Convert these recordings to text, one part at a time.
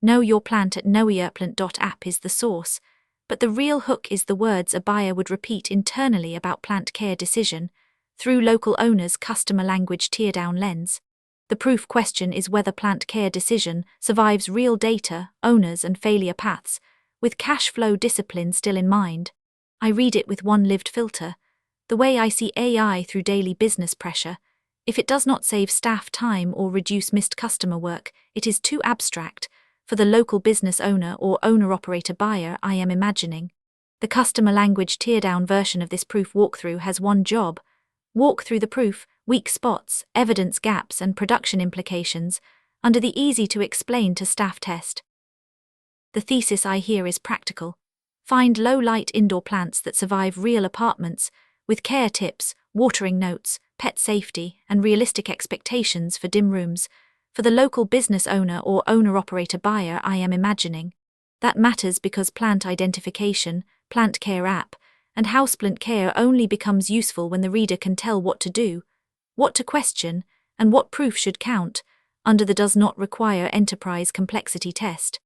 Know Your Plant at knowyourplant.app is the source, but the real hook is the words a buyer would repeat internally about plant care decision, through local owners' customer language teardown lens. The proof question is whether plant care decision survives real data, owners and failure paths, with cash flow discipline still in mind. I read it with one lived filter, the way I see AI through daily business pressure. If it does not save staff time or reduce missed customer work, it is too abstract for the local business owner or owner-operator buyer I am imagining. The customer language teardown version of this proof walkthrough has one job: walk through the proof, weak spots, evidence gaps and production implications under the easy-to-explain to staff test. The thesis I hear is practical. Find low-light indoor plants that survive real apartments, with care tips, watering notes, pet safety, and realistic expectations for dim rooms, for the local business owner or owner-operator buyer I am imagining. That matters because plant identification, plant care app, and houseplant care only becomes useful when the reader can tell what to do, what to question, and what proof should count, under the does not require enterprise complexity test.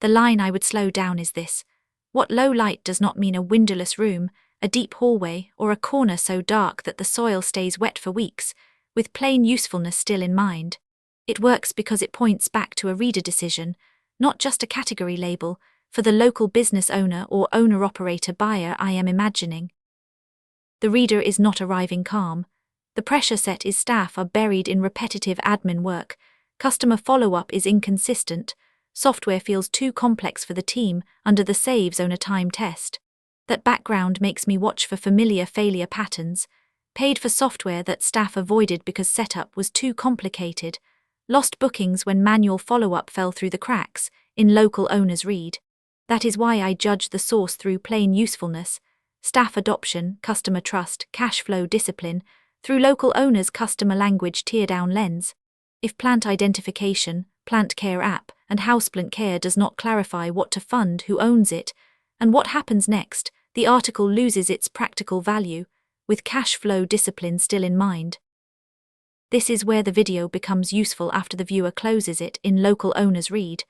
The line I would slow down is this: what low light does not mean a windowless room, a deep hallway, or a corner so dark that the soil stays wet for weeks, with plain usefulness still in mind. It works because it points back to a reader decision, not just a category label, for the local business owner or owner-operator buyer I am imagining. The reader is not arriving calm. The pressure set is staff are buried in repetitive admin work, customer follow-up is inconsistent, software feels too complex for the team under the saves owner time test. That background makes me watch for familiar failure patterns, paid for software that staff avoided because setup was too complicated, lost bookings when manual follow-up fell through the cracks, in local owners read. That is why I judge the source through plain usefulness, staff adoption, customer trust, cash flow discipline, through local owners' customer language teardown lens. If plant identification, plant care app, and houseplant care does not clarify what to fund, who owns it, and what happens next, the article loses its practical value, with cash flow discipline still in mind. This is where the video becomes useful after the viewer closes it in local owners read.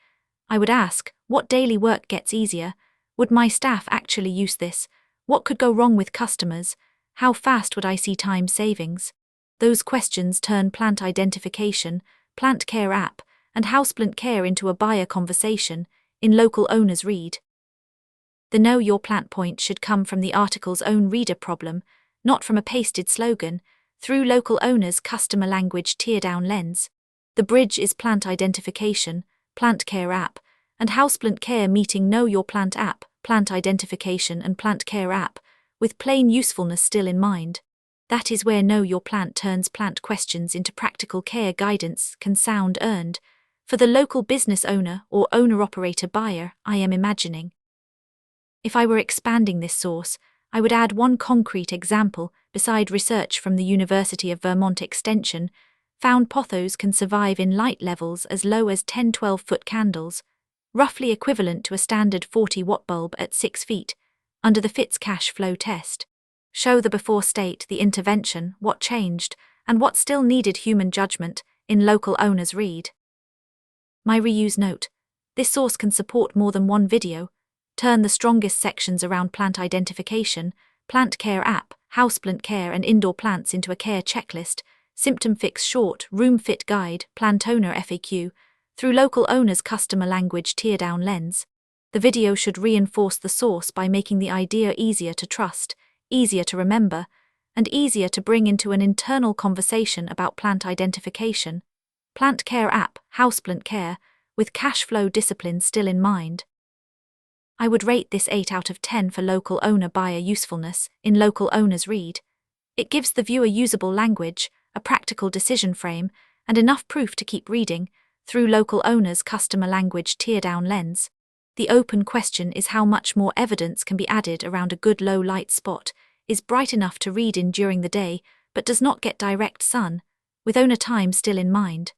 I would ask, what daily work gets easier? Would my staff actually use this? What could go wrong with customers? How fast would I see time savings? Those questions turn plant identification, plant care app, and houseplant care into a buyer conversation, in local owners read. The Know Your Plant point should come from the article's own reader problem, not from a pasted slogan, through local owners' customer language teardown lens. The bridge is plant identification, plant care app, and houseplant care meeting Know Your Plant app, plant identification and plant care app, with plain usefulness still in mind. That is where Know Your Plant turns plant questions into practical care guidance can sound earned, for the local business owner or owner-operator buyer I am imagining. If I were expanding this source, I would add one concrete example beside research from the University of Vermont Extension, found pothos can survive in light levels as low as 10-12-foot candles, roughly equivalent to a standard 40-watt bulb at 6 feet, under the Fitts cash flow test. Show the before state, the intervention, what changed, and what still needed human judgment, in local owners read. My reuse note: this source can support more than one video. Turn the strongest sections around plant identification, plant care app, houseplant care and indoor plants into a care checklist, symptom fix short, room fit guide, plant owner FAQ, through local owners' customer language teardown lens. The video should reinforce the source by making the idea easier to trust, easier to remember, and easier to bring into an internal conversation about plant identification, plant care app, houseplant care, with cash flow discipline still in mind. I would rate this 8 out of 10 for local owner buyer usefulness, in local owners read. It gives the viewer usable language, a practical decision frame, and enough proof to keep reading, through local owners' customer language teardown lens. The open question is how much more evidence can be added around a good low light spot, is bright enough to read in during the day, but does not get direct sun, with owner time still in mind.